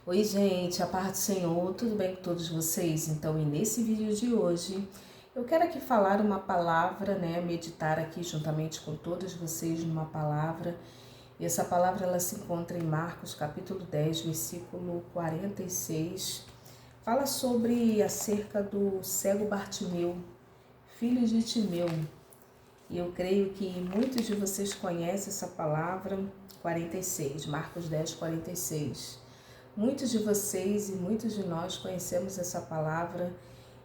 Oi, gente, a paz do Senhor, tudo bem com todos vocês? Então, e nesse vídeo de hoje, eu quero aqui falar uma palavra, meditar aqui juntamente com todos vocês numa palavra. E essa palavra, ela se encontra em Marcos, capítulo 10, versículo 46. Fala acerca do cego Bartimeu, filho de Timeu. E eu creio que muitos de vocês conhecem essa palavra, 46, Marcos 10, 46. Muitos de vocês e muitos de nós conhecemos essa palavra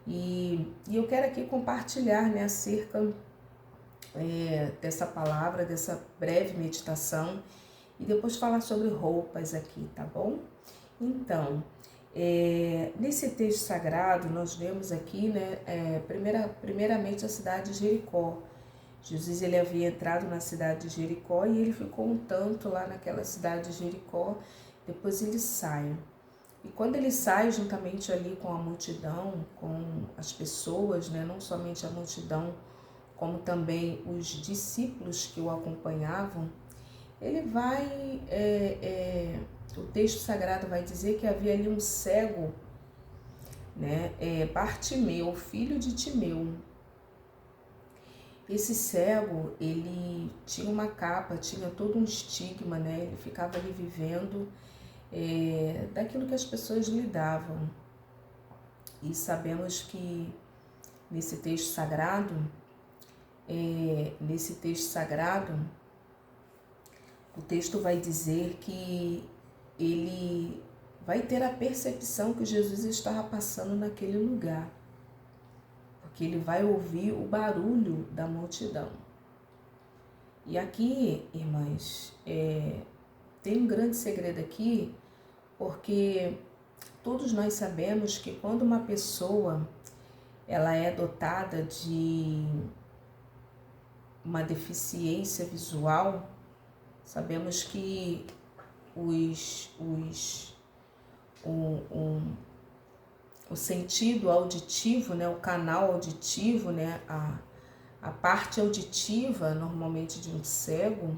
e eu quero aqui compartilhar acerca dessa palavra, dessa breve meditação e depois falar sobre roupas aqui, tá bom? Então, nesse texto sagrado nós vemos aqui, primeiramente a cidade de Jericó. Jesus ele havia entrado na cidade de Jericó e ele ficou um tanto lá naquela cidade de Jericó. Depois ele sai. E quando ele sai juntamente ali com a multidão, com as pessoas, não somente a multidão, como também os discípulos que o acompanhavam, ele vai, o texto sagrado vai dizer que havia ali um cego, Bartimeu, filho de Timeu. Esse cego, ele tinha uma capa, tinha todo um estigma, ele ficava ali vivendo daquilo que as pessoas lidavam. E sabemos que nesse texto sagrado, o texto vai dizer que ele vai ter a percepção que Jesus estava passando naquele lugar, porque ele vai ouvir o barulho da multidão. E aqui, irmãs, tem um grande segredo aqui, porque todos nós sabemos que quando uma pessoa ela é dotada de uma deficiência visual, sabemos que o sentido auditivo, o canal auditivo, a parte auditiva normalmente de um cego,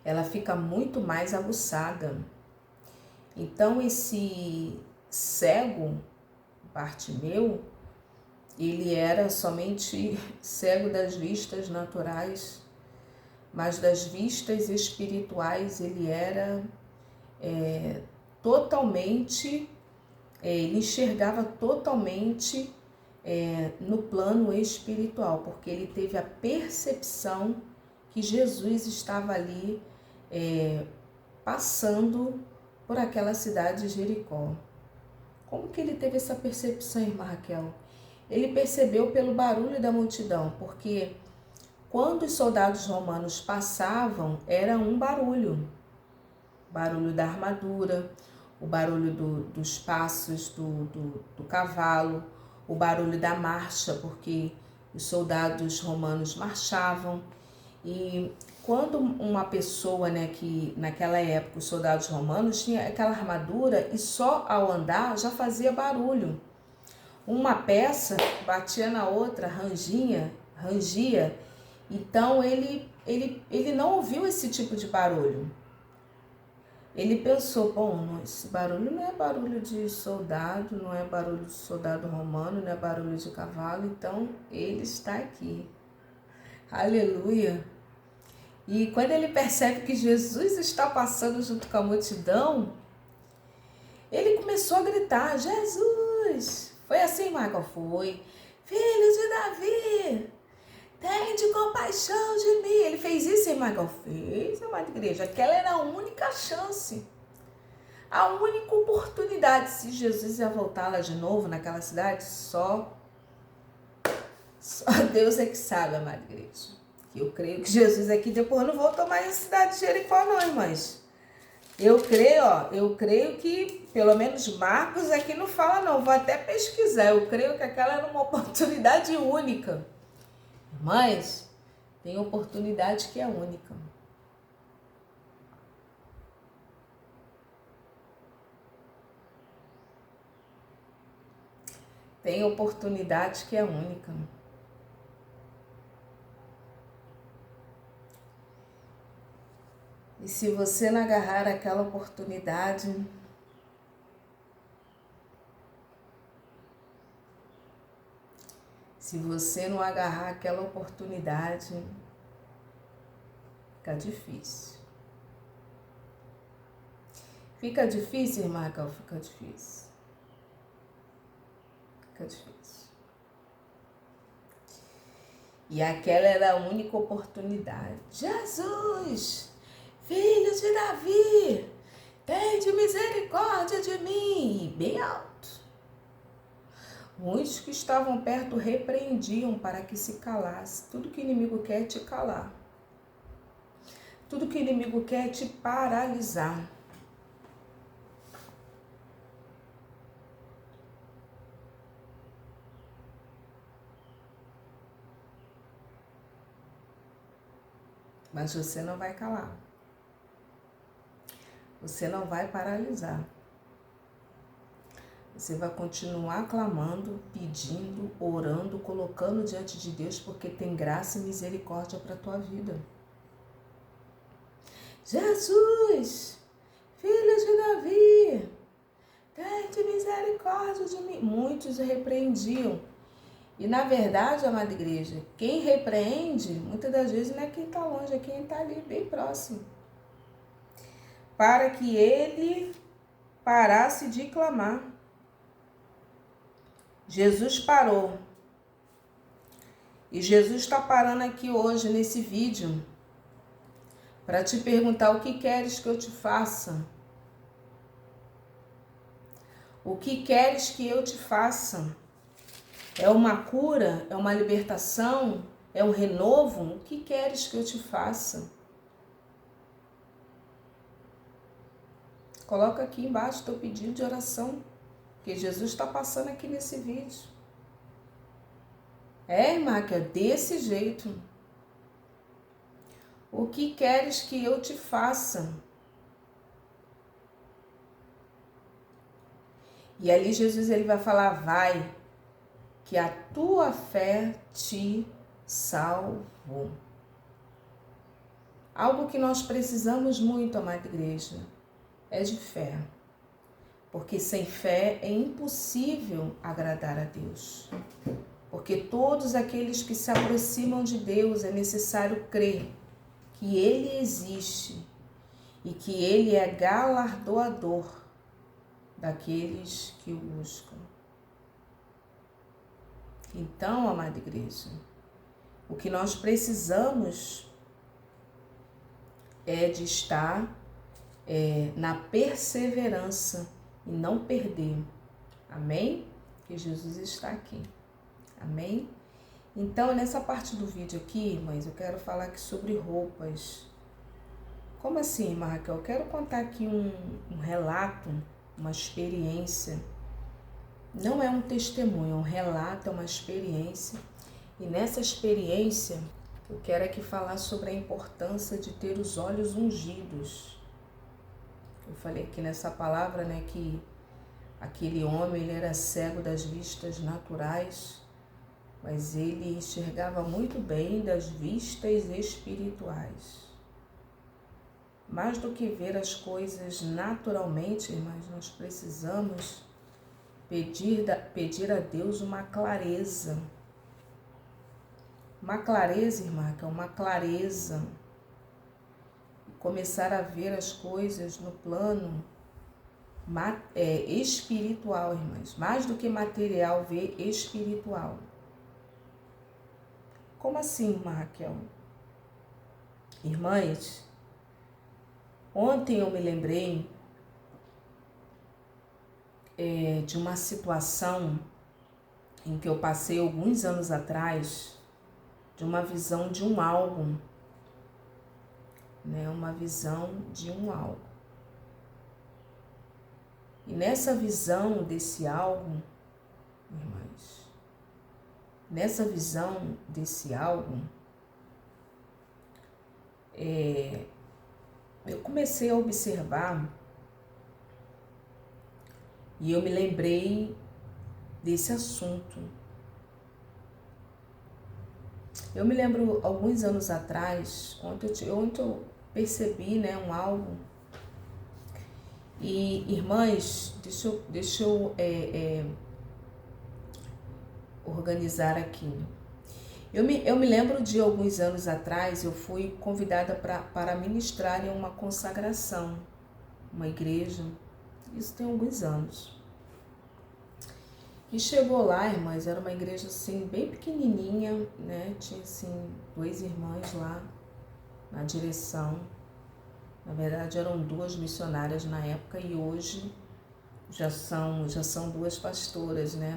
ela fica muito mais aguçada. Então esse cego, Bartimeu, ele era somente cego das vistas naturais, mas das vistas espirituais ele era totalmente, ele enxergava totalmente no plano espiritual, porque ele teve a percepção que Jesus estava ali passando por aquela cidade de Jericó. Como que ele teve essa percepção, irmã Raquel? Ele percebeu pelo barulho da multidão, porque quando os soldados romanos passavam, era um barulho. O barulho da armadura, o barulho dos passos do cavalo, o barulho da marcha, porque os soldados romanos marchavam. E quando uma pessoa, que naquela época os soldados romanos tinha aquela armadura e só ao andar já fazia barulho. Uma peça batia na outra, rangia. Então ele não ouviu esse tipo de barulho. Ele pensou, bom, esse barulho não é barulho de soldado, não é barulho de soldado romano, não é barulho de cavalo, então ele está aqui. Aleluia! E quando ele percebe que Jesus está passando junto com a multidão, ele começou a gritar, Jesus! Foi assim, Michael? Foi. Filho de Davi, tende compaixão de mim. Ele fez isso, hein, Michael? Fez, amada igreja. Aquela era a única chance, a única oportunidade. Se Jesus ia voltar lá de novo naquela cidade, só Deus é que sabe, amada igreja. Eu creio que Jesus aqui depois não voltou mais na cidade de Jericó, não, irmãs. Eu creio que, pelo menos Marcos aqui não fala, não. Vou até pesquisar. Eu creio que aquela era uma oportunidade única. Mas tem oportunidade que é única. Tem oportunidade que é única. se você não agarrar aquela oportunidade, se você não agarrar aquela oportunidade, fica difícil. Fica difícil, irmã Raquel? Fica difícil. Fica difícil. E aquela era a única oportunidade. Jesus, filho de Davi, tende misericórdia de mim. E bem alto. Muitos que estavam perto repreendiam para que se calasse. Tudo que o inimigo quer é te calar. Tudo que o inimigo quer é te paralisar. Mas você não vai calar. Você não vai paralisar. Você vai continuar clamando, pedindo, orando, colocando diante de Deus, porque tem graça e misericórdia para a tua vida. Jesus, filho de Davi, tende misericórdia de mim. Muitos repreendiam. E na verdade, amada igreja, quem repreende, muitas das vezes não é quem está longe, é quem está ali, bem próximo. Para que ele parasse de clamar. Jesus parou. E Jesus está parando aqui hoje, nesse vídeo, para te perguntar: o que queres que eu te faça? O que queres que eu te faça? É uma cura? É uma libertação? É um renovo? O que queres que eu te faça? Coloca aqui embaixo teu pedido de oração, que Jesus está passando aqui nesse vídeo. Irmã, que é desse jeito. O que queres que eu te faça? E ali Jesus ele vai falar: vai, que a tua fé te salvou. Algo que nós precisamos muito, amada igreja, é de fé. Porque sem fé é impossível agradar a Deus. Porque todos aqueles que se aproximam de Deus é necessário crer que Ele existe e que Ele é galardoador daqueles que o buscam. Então, amada igreja, o que nós precisamos é de estar na perseverança e não perder. Amém? Que Jesus está aqui. Amém? Então, nessa parte do vídeo aqui, irmãs, eu quero falar aqui sobre roupas. Como assim, irmã Raquel? Eu quero contar aqui um relato, uma experiência. Não é um testemunho, é um relato, é uma experiência. E nessa experiência, eu quero aqui falar sobre a importância de ter os olhos ungidos. Eu falei aqui nessa palavra, né, que aquele homem, ele era cego das vistas naturais, mas ele enxergava muito bem das vistas espirituais. Mais do que ver as coisas naturalmente, irmãs, nós precisamos pedir a Deus uma clareza. Uma clareza, irmã, que é uma clareza. Começar a ver as coisas no plano espiritual, irmãs. Mais do que material, ver espiritual. Como assim, irmã Raquel? Irmãs, ontem eu me lembrei de uma situação em que eu passei alguns anos atrás, de uma visão de um álbum, né? Uma visão de um álbum. E nessa visão desse álbum, irmãs, nessa visão desse álbum, eu comecei a observar e eu me lembrei desse assunto. Eu me lembro, alguns anos atrás, ontem eu percebi, né, um algo. E, irmãs, deixa eu organizar aqui. Eu me lembro de alguns anos atrás, eu fui convidada para ministrar em uma consagração, uma igreja. Isso tem alguns anos. E chegou lá, irmãs, era uma igreja assim, bem pequenininha, né? Tinha assim 2 irmãs lá na direção. Na verdade, eram 2 missionárias na época e hoje já são 2 pastoras, né?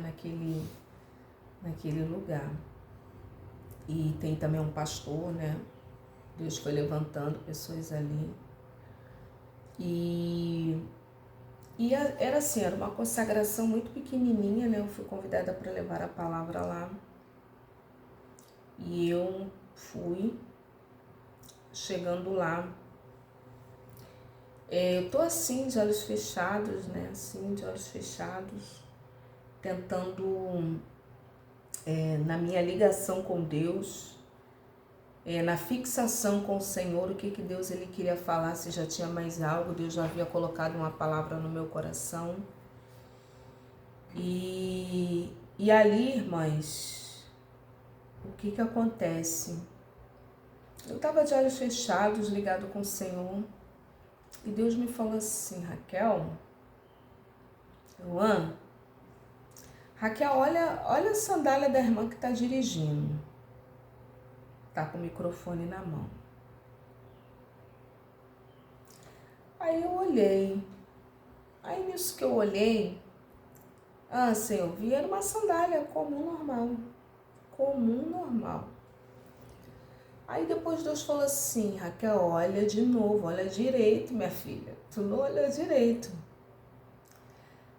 Naquele lugar. E tem também um pastor, né? Deus foi levantando pessoas ali. Era assim, era uma consagração muito pequenininha, né? Eu fui convidada para levar a palavra lá. E eu fui, chegando lá. Eu tô assim, de olhos fechados, né? Assim, de olhos fechados, tentando, na minha ligação com Deus, na fixação com o Senhor, o que Deus ele queria falar, se já tinha mais algo, Deus já havia colocado uma palavra no meu coração. E ali, irmãs, o que acontece? Eu estava de olhos fechados, ligado com o Senhor, e Deus me falou assim: Raquel, Raquel, olha a sandália da irmã que está dirigindo. Tá com o microfone na mão. Aí eu olhei. Aí nisso que eu olhei, Senhor, vi, era uma sandália comum, normal. Comum, normal. Aí depois Deus falou assim: Raquel, olha de novo, olha direito, minha filha. Tu não olhou direito.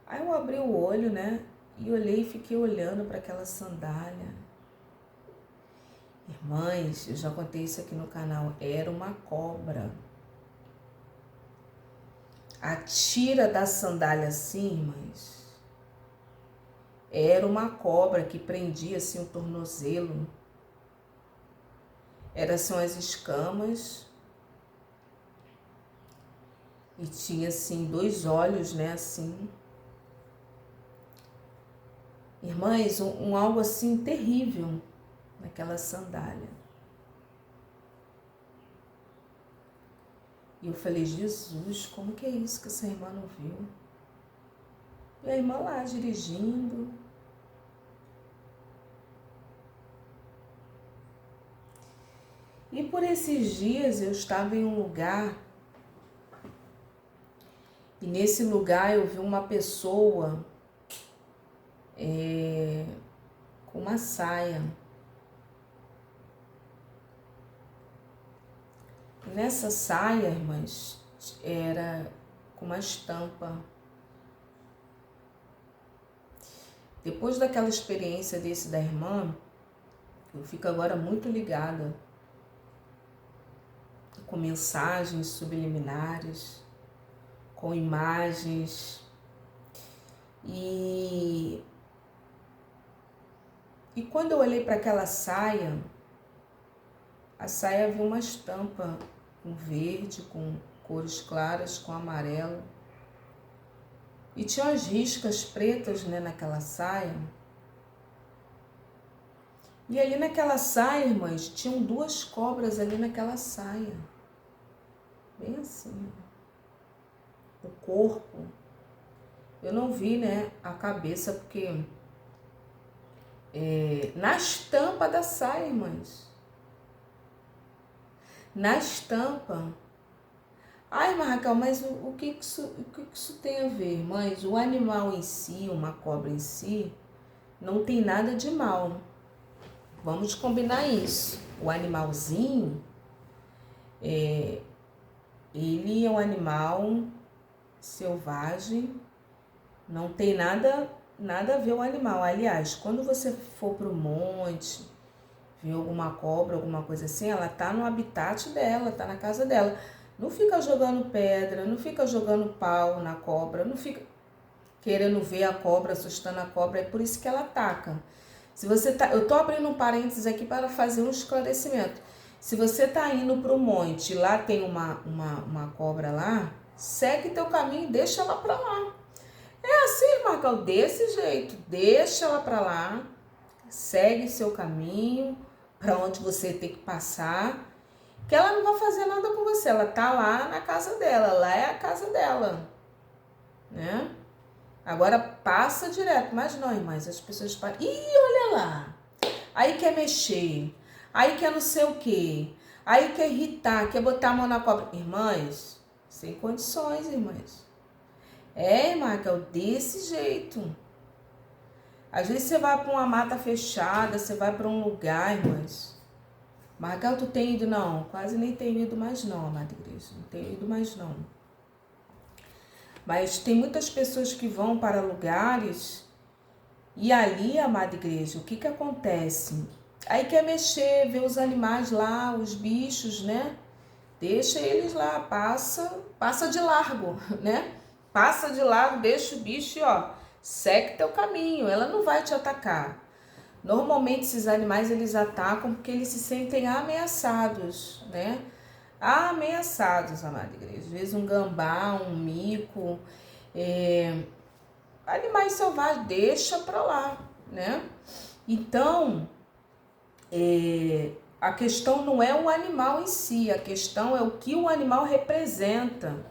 Aí eu abri o olho, né? E olhei e fiquei olhando para aquela sandália. Irmãs, eu já contei isso aqui no canal, era uma cobra. A tira da sandália assim, irmãs, era uma cobra que prendia assim o tornozelo. Eram assim as escamas. E tinha assim 2 olhos, né, assim. Irmãs, um algo assim terrível naquela sandália. E eu falei: Jesus, como que é isso que essa irmã não viu? E a irmã lá dirigindo. E por esses dias eu estava em um lugar, e nesse lugar eu vi uma pessoa com uma saia. Nessa saia, irmãs, era com uma estampa. Depois daquela experiência da irmã, eu fico agora muito ligada com mensagens subliminares, com imagens. E quando eu olhei para aquela saia, a saia havia uma estampa com verde, com cores claras, com amarelo. E tinha as riscas pretas, né, naquela saia. E ali naquela saia, irmãs, tinham 2 cobras ali naquela saia. Bem assim. O corpo. Eu não vi, né, a cabeça, porque na estampa da saia, irmãs. Na estampa. Ai, Raquel, mas o que isso tem a ver? Mas o animal em si, uma cobra em si, não tem nada de mal. Vamos combinar isso. O animalzinho, ele é um animal selvagem, não tem nada a ver o animal. Aliás, quando você for para o monte, ver alguma cobra, alguma coisa assim, ela tá no habitat dela, tá na casa dela. Não fica jogando pedra, não fica jogando pau na cobra, não fica querendo ver a cobra, assustando a cobra, é por isso que ela ataca. Se você tá, eu tô abrindo um parênteses aqui para fazer um esclarecimento. Se você tá indo para o monte, lá tem uma cobra lá, segue teu caminho e deixa ela para lá. É assim, Marcão, desse jeito, deixa ela para lá, segue seu caminho, para onde você tem que passar, que ela não vai fazer nada com você, ela tá lá na casa dela, lá é a casa dela, né? Agora passa direto, mas não, irmãs, as pessoas falam, ih, olha lá, aí quer mexer, aí quer não sei o quê, aí quer irritar, quer botar a mão na cobra. Irmãs, sem condições, irmãs. Irmã, que é desse jeito. Às vezes você vai para uma mata fechada, você vai para um lugar, irmãs. Margal, tu tem ido? Não, quase nem tenho ido mais não, amada igreja. Não tenho ido mais não. Mas tem muitas pessoas que vão para lugares e ali, amada igreja, o que que acontece? Aí quer mexer, ver os animais lá, os bichos, né? Deixa eles lá, passa de largo, né? Passa de largo, deixa o bicho e ó, segue teu caminho, ela não vai te atacar. Normalmente esses animais eles atacam porque eles se sentem ameaçados, né? Ameaçados, amada igreja. Às vezes um gambá, um mico, animais selvagens, deixa pra lá, né? Então, a questão não é o animal em si, a questão é o que o animal representa.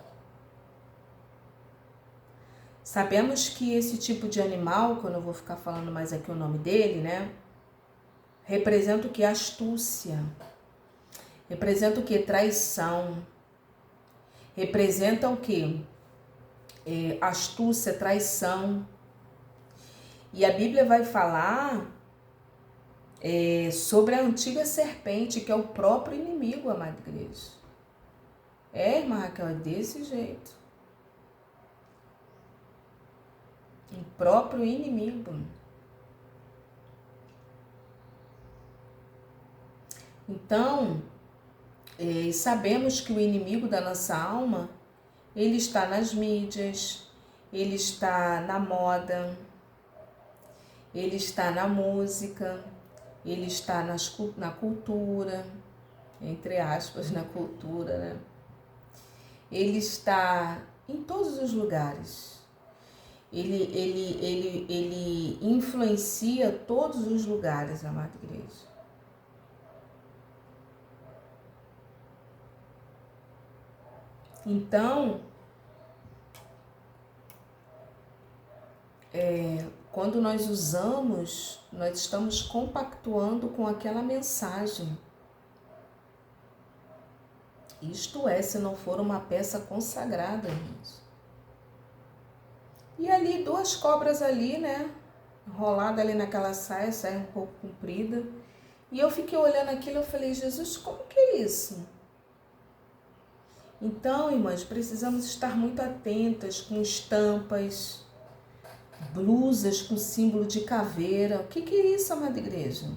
Sabemos que esse tipo de animal, que eu não vou ficar falando mais aqui o nome dele, né? Representa o que? Astúcia. Representa o que? Traição. Representa o que? Astúcia, traição. E a Bíblia vai falar sobre a antiga serpente, que é o próprio inimigo, amada igreja. Irmã Raquel, é desse jeito. O próprio inimigo. Então, sabemos que o inimigo da nossa alma, ele está nas mídias, ele está na moda, ele está na música, ele está na cultura, entre aspas, na cultura, né? Ele está em todos os lugares. Ele influencia todos os lugares, amada igreja. Então, quando nós usamos, nós estamos compactuando com aquela mensagem. Isto é, se não for uma peça consagrada, gente. E ali, duas cobras ali, né? Enrolada ali naquela saia um pouco comprida. E eu fiquei olhando aquilo e falei, Jesus, como que é isso? Então, irmãs, precisamos estar muito atentas com estampas, blusas com símbolo de caveira. O que é isso, amada igreja?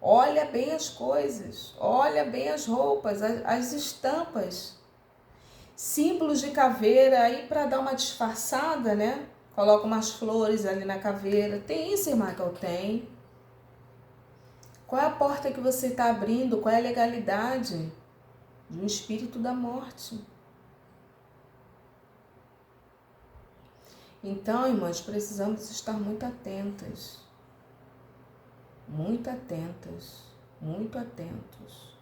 Olha bem as coisas, olha bem as roupas, as estampas. Símbolos de caveira, aí para dar uma disfarçada, né? Coloca umas flores ali na caveira. Tem isso, irmã, que eu tenho. Qual é a porta que você está abrindo? Qual é a legalidade de um espírito da morte? Então, irmãs, precisamos estar muito atentas. Muito atentas. Muito atentos.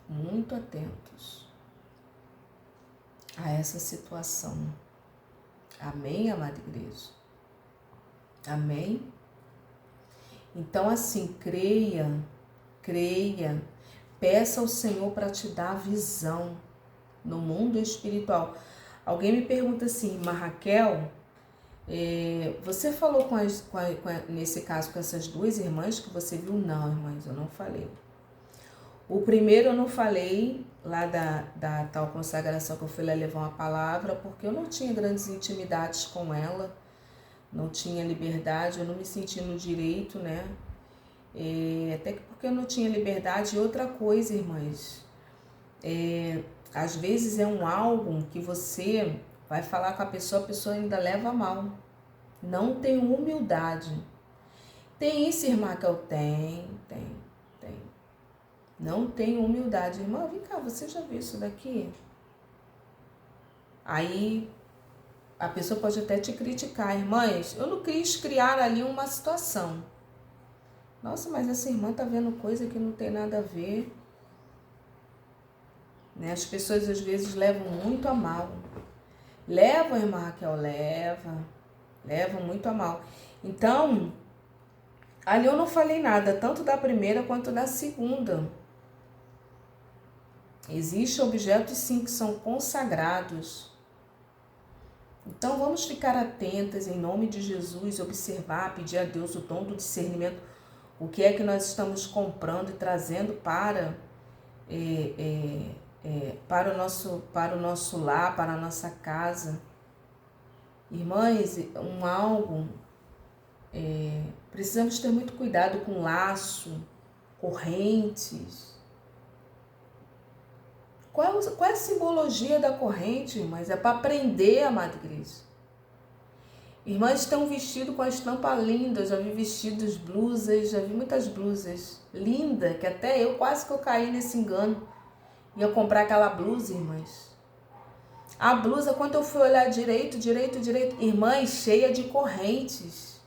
Muito atentos a essa situação. Amém, amada igreja? Amém? Então, assim, creia, peça ao Senhor para te dar visão no mundo espiritual. Alguém me pergunta assim, mas Raquel, você falou nesse caso com essas duas irmãs que você viu? Não, irmãs, eu não falei. O primeiro eu não falei, lá da tal consagração que eu fui lá levar uma palavra, porque eu não tinha grandes intimidades com ela, não tinha liberdade, eu não me senti no direito, né? Até porque eu não tinha liberdade. E outra coisa, irmãs, às vezes é um álbum que você vai falar com a pessoa ainda leva mal, não tem humildade. Tem isso, irmã Raquel? Tem. Não tem humildade. Irmã, vem cá, você já viu isso daqui? Aí a pessoa pode até te criticar. Irmãs, eu não quis criar ali uma situação. Nossa, mas essa irmã tá vendo coisa que não tem nada a ver. Né? As pessoas às vezes levam muito a mal. Levam, irmã Raquel, levam muito a mal. Então, ali eu não falei nada, tanto da primeira quanto da segunda. Existem objetos sim que são consagrados. Então vamos ficar atentas em nome de Jesus, observar, pedir a Deus o dom do discernimento, o que é que nós estamos comprando e trazendo para o nosso lar, para a nossa casa. Irmãs, precisamos ter muito cuidado com laço, correntes. Qual é a simbologia da corrente, irmãs? É para prender, amada igreja. Irmãs têm um vestido com a estampa linda. Eu já vi vestidos, blusas, já vi muitas blusas lindas, que até eu quase que eu caí nesse engano. Ia comprar aquela blusa, irmãs. A blusa, quando eu fui olhar direito, irmãs, cheia de correntes.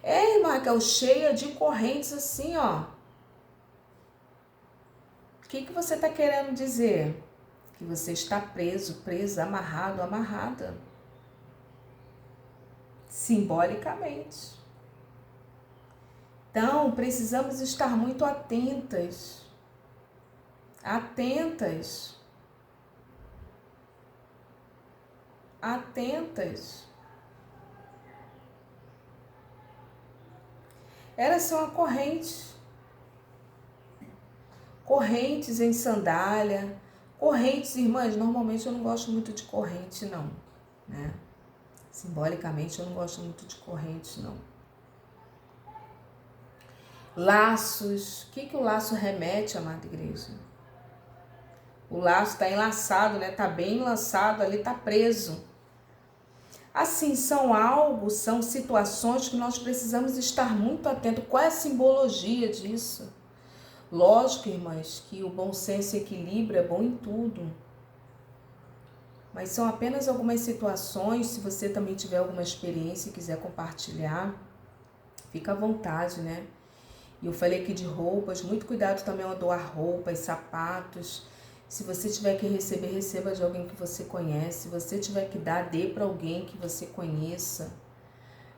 Irmã Raquel, cheia de correntes assim, ó. O que você está querendo dizer? Que você está preso, presa, amarrado, amarrada. Simbolicamente. Então, precisamos estar muito atentas. Atentas. Era só uma corrente. Correntes em sandália. Correntes, irmãs, normalmente eu não gosto muito de corrente, não. Né? Simbolicamente eu não gosto muito de corrente, não. Laços. O que o laço remete, amada igreja? O laço está enlaçado, né? Está bem enlaçado ali, está preso. Assim, são situações que nós precisamos estar muito atentos. Qual é a simbologia disso? Lógico, irmãs, que o bom senso e equilíbrio é bom em tudo. Mas são apenas algumas situações. Se você também tiver alguma experiência e quiser compartilhar, fica à vontade, né? E eu falei aqui de roupas, muito cuidado também ao doar roupas, sapatos. Se você tiver que receber, receba de alguém que você conhece. Se você tiver que dar, dê para alguém que você conheça,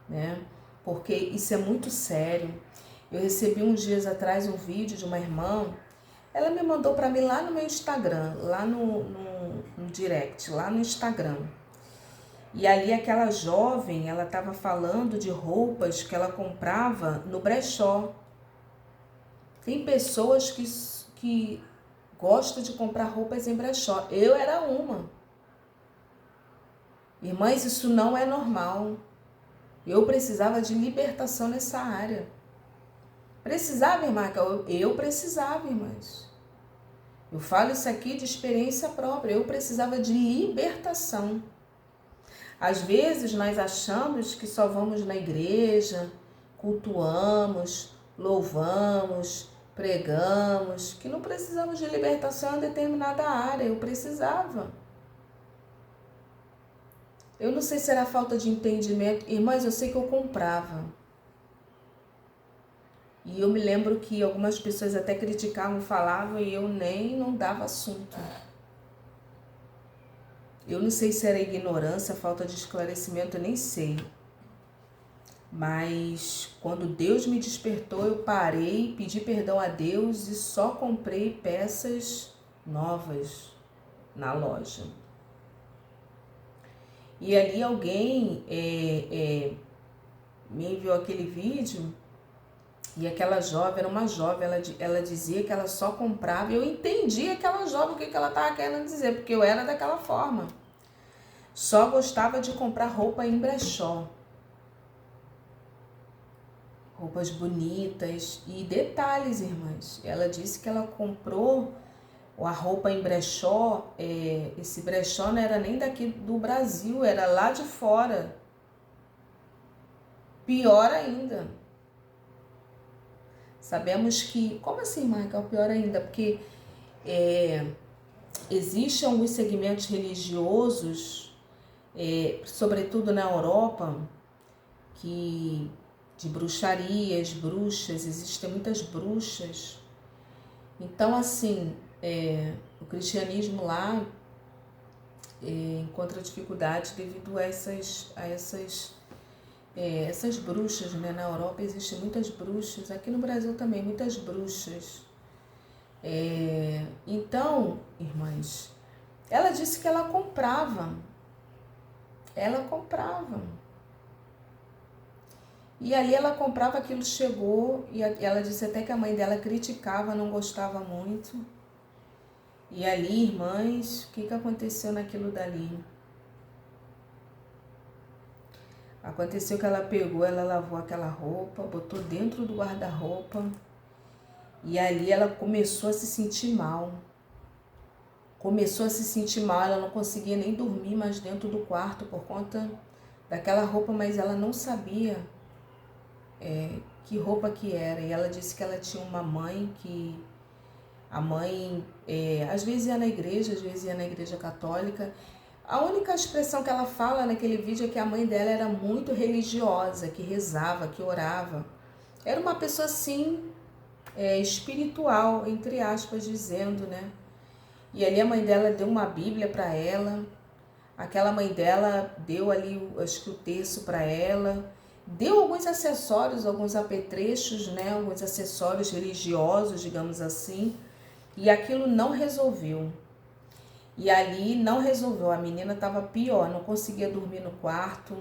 né? Porque isso é muito sério. Eu recebi uns dias atrás um vídeo de uma irmã, ela me mandou para mim lá no meu Instagram, lá no direct, lá no Instagram. E ali aquela jovem, ela estava falando de roupas que ela comprava no brechó. Tem pessoas que gostam de comprar roupas em brechó. Eu era uma. Irmãs, isso não é normal. Eu precisava de libertação nessa área. Precisava, irmã? Eu precisava, irmãs. Eu falo isso aqui de experiência própria. Eu precisava de libertação. Às vezes nós achamos que só vamos na igreja, cultuamos, louvamos, pregamos, que não precisamos de libertação em determinada área. Eu precisava. Eu não sei se era falta de entendimento. Irmãs, eu sei que eu comprava. E eu me lembro que algumas pessoas até criticavam, falavam, e eu nem não dava assunto. Eu não sei se era ignorância, falta de esclarecimento, eu nem sei. Mas quando Deus me despertou, eu parei, pedi perdão a Deus e só comprei peças novas na loja. E ali alguém me enviou aquele vídeo. E aquela jovem, era uma jovem, ela dizia que ela só comprava, e eu entendi aquela jovem, o que ela estava querendo dizer, porque eu era daquela forma. Só gostava de comprar roupa em brechó. Roupas bonitas. E detalhes, irmãs, ela disse que ela comprou a roupa em brechó, esse brechó não era nem daqui do Brasil, era lá de fora. Pior ainda. Sabemos que... Como assim, Michael? Pior ainda, porque existem alguns segmentos religiosos, sobretudo na Europa, que de bruxarias, bruxas, existem muitas bruxas. Então, assim, o cristianismo lá encontra dificuldade devido a essas bruxas, né? Na Europa existem muitas bruxas, aqui no Brasil também, muitas bruxas. Então, irmãs, ela disse que ela comprava. E ali ela comprava, aquilo chegou, e ela disse até que a mãe dela criticava, não gostava muito. E ali, irmãs, o que aconteceu naquilo dali? Aconteceu que ela pegou, ela lavou aquela roupa, botou dentro do guarda-roupa, e ali ela começou a se sentir mal. Ela não conseguia nem dormir mais dentro do quarto por conta daquela roupa, mas ela não sabia que roupa que era. E ela disse que ela tinha uma mãe que... A mãe, às vezes ia na igreja, às vezes ia na igreja católica. A única expressão que ela fala naquele vídeo é que a mãe dela era muito religiosa, que rezava, que orava. Era uma pessoa, assim, espiritual, entre aspas, dizendo, né? E ali a mãe dela deu uma Bíblia para ela. Aquela mãe dela deu ali, acho que o terço para ela. Deu alguns acessórios, alguns apetrechos, né? Alguns acessórios religiosos, digamos assim. E aquilo não resolveu. E ali não resolveu. A menina estava pior, não conseguia dormir no quarto,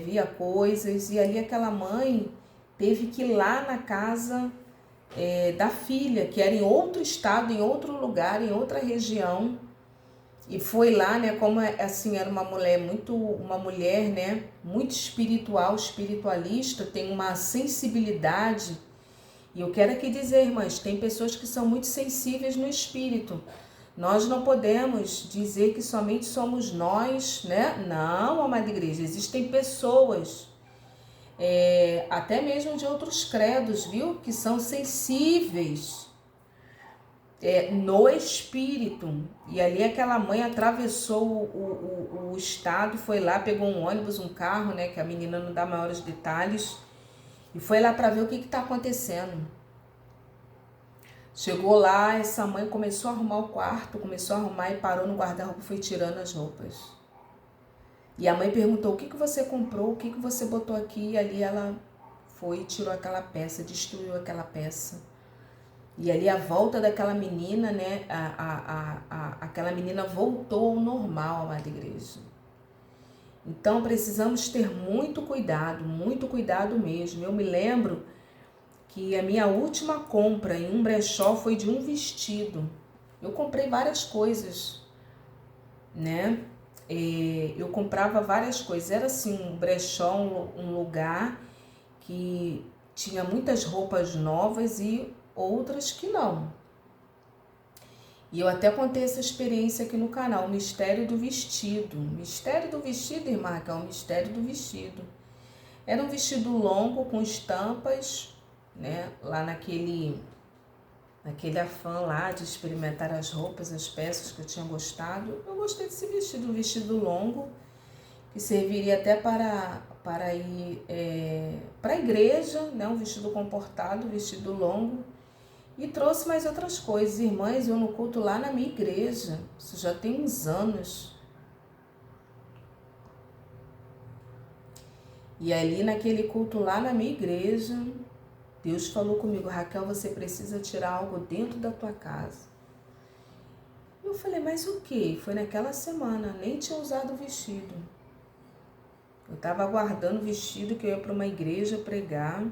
via coisas. E ali aquela mãe teve que ir lá na casa da filha, que era em outro estado, em outro lugar, em outra região. E foi lá, né, como assim, era uma mulher, né, muito espiritual, espiritualista, tem uma sensibilidade. E eu quero aqui dizer, irmãs, tem pessoas que são muito sensíveis no espírito. Nós não podemos dizer que somente somos nós, né? Não, amada igreja, existem pessoas, até mesmo de outros credos, viu? Que são sensíveis no espírito. E ali aquela mãe atravessou o estado, foi lá, pegou um ônibus, um carro, né? Que a menina não dá maiores detalhes. E foi lá para ver o que está acontecendo. Chegou lá, essa mãe começou a arrumar o quarto, começou a arrumar e parou no guarda-roupa e foi tirando as roupas. E a mãe perguntou, o que você comprou, o que você botou aqui? E ali ela foi e tirou aquela peça, destruiu aquela peça. E ali a volta daquela menina, né, aquela menina voltou ao normal, amada igreja. Então precisamos ter muito cuidado mesmo. Eu me lembro que a minha última compra em um brechó foi de um vestido. Eu comprei várias coisas, né? Eu comprava várias coisas. Era assim, um brechó, um lugar que tinha muitas roupas novas e outras que não. E eu até contei essa experiência aqui no canal, o mistério do vestido. Mistério do vestido, irmã, que é o mistério do vestido. Era um vestido longo com estampas, né? Lá naquele afã lá de experimentar as roupas, as peças que eu tinha gostado. Eu gostei desse vestido, um vestido longo, que serviria até para ir para a igreja, né? Um vestido comportado, um vestido longo. E trouxe mais outras coisas. Irmãs, eu no culto lá na minha igreja, isso já tem uns anos. E ali naquele culto lá na minha igreja, Deus falou comigo, Raquel, você precisa tirar algo dentro da tua casa. Eu falei, mas o quê? Foi naquela semana, nem tinha usado o vestido. Eu estava aguardando o vestido que eu ia para uma igreja pregar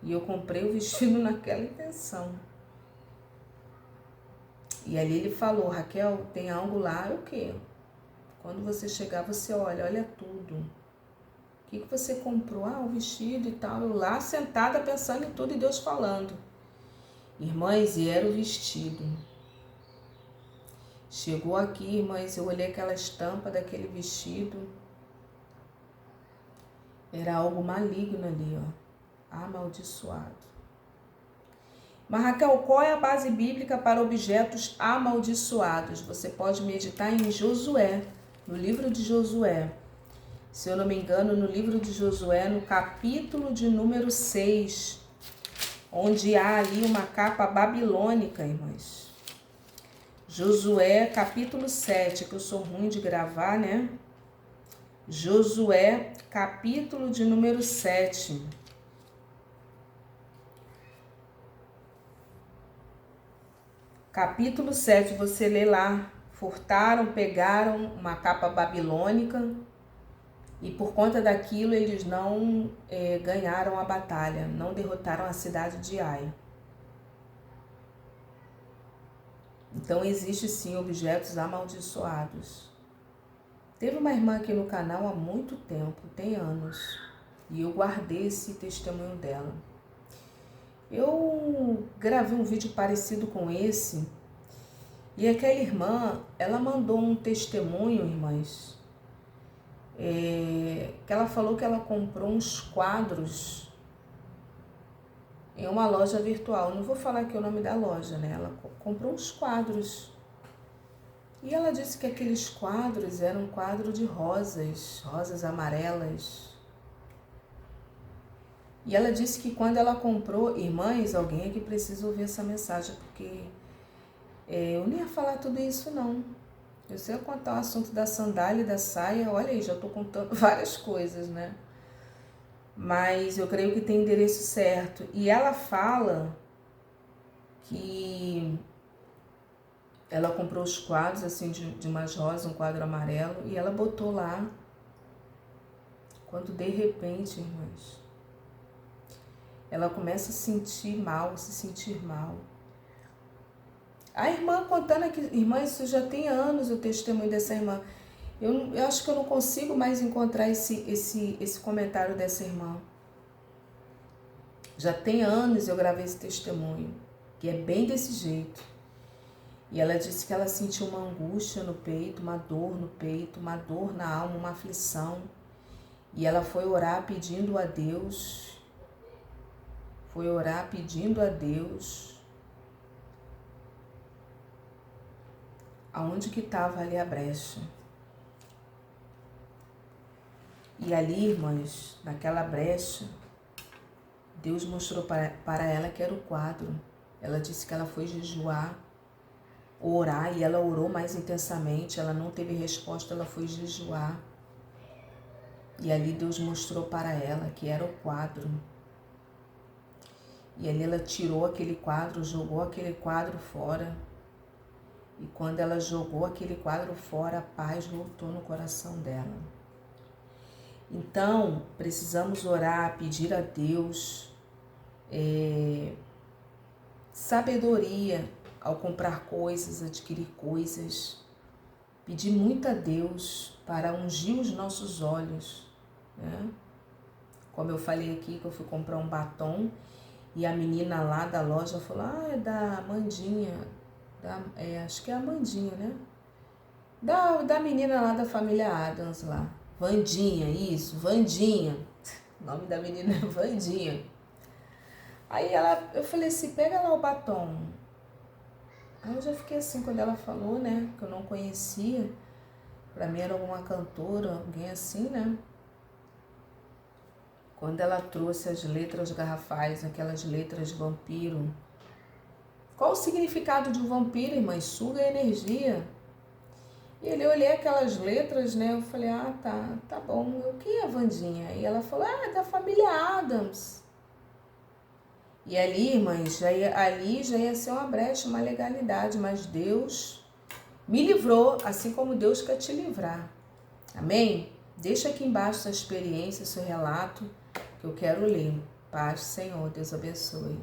e eu comprei o vestido naquela intenção. E ali ele falou, Raquel, tem algo lá, o quê? Quando você chegar, você olha tudo. O que você comprou? Ah, o vestido e tal. Eu lá sentada pensando em tudo e Deus falando. Irmãs, e era o vestido. Chegou aqui, irmãs, eu olhei aquela estampa daquele vestido. Era algo maligno ali, ó. Amaldiçoado. Mas Raquel, qual é a base bíblica para objetos amaldiçoados? Você pode meditar em Josué, no livro de Josué. Se eu não me engano, no livro de Josué, no capítulo de número 6, onde há ali uma capa babilônica, irmãs. Josué, capítulo 7, que eu sou ruim de gravar, né? Josué, capítulo de número 7. Capítulo 7, você lê lá. Furtaram, pegaram uma capa babilônica e por conta daquilo eles não ganharam a batalha, não derrotaram a cidade de Ai. Então existe sim objetos amaldiçoados. Teve uma irmã aqui no canal há muito tempo, tem anos, e eu guardei esse testemunho dela. Eu gravei um vídeo parecido com esse, e aquela irmã, ela mandou um testemunho, irmãs, que ela falou que ela comprou uns quadros em uma loja virtual. Não vou falar aqui o nome da loja, né? Ela comprou uns quadros. E ela disse que aqueles quadros eram um quadro de rosas, rosas amarelas. E ela disse que quando ela comprou, irmãs, alguém aqui precisa ouvir essa mensagem, porque eu nem ia falar tudo isso não. Eu sei contar o assunto da sandália e da saia, olha aí, já estou contando várias coisas, né? Mas eu creio que tem endereço certo. E ela fala que ela comprou os quadros assim de umas rosas, um quadro amarelo, e ela botou lá. Quando de repente, irmãs, ela começa a se sentir mal. A irmã contando aqui, irmã, isso já tem anos o testemunho dessa irmã. Eu acho que eu não consigo mais encontrar esse comentário dessa irmã. Já tem anos eu gravei esse testemunho, que é bem desse jeito. E ela disse que ela sentiu uma angústia no peito, uma dor no peito, uma dor na alma, uma aflição. E ela foi orar pedindo a Deus, aonde que estava ali a brecha. E ali, irmãs, naquela brecha, Deus mostrou para ela que era o quadro. Ela disse que ela foi jejuar, orar, e ela orou mais intensamente, ela não teve resposta, ela foi jejuar. E ali Deus mostrou para ela que era o quadro. E ali ela tirou aquele quadro, jogou aquele quadro fora. E quando ela jogou aquele quadro fora, a paz voltou no coração dela. Então, precisamos orar, pedir a Deus sabedoria ao comprar coisas, adquirir coisas. Pedir muito a Deus para ungir os nossos olhos, né? Como eu falei aqui, que eu fui comprar um batom e a menina lá da loja falou, é da Amandinha, acho que é a Amandinha, né? Da menina lá da família Adams lá. Vandinha, isso, Vandinha. O nome da menina é Vandinha. Aí eu falei assim, pega lá o batom. Aí eu já fiquei assim quando ela falou, né? Que eu não conhecia. Pra mim era alguma cantora, alguém assim, né? Quando ela trouxe as letras garrafais, aquelas letras de vampiro. Qual o significado de um vampiro, irmãs? Suga energia. E eu olhei aquelas letras, né? Eu falei, tá bom. O que é Vandinha? E ela falou, é da família Adams. E ali, irmãs, já ia ser uma brecha, uma legalidade, mas Deus me livrou, assim como Deus quer te livrar. Amém? Deixa aqui embaixo sua experiência, seu relato, que eu quero ler. Paz, Senhor, Deus abençoe.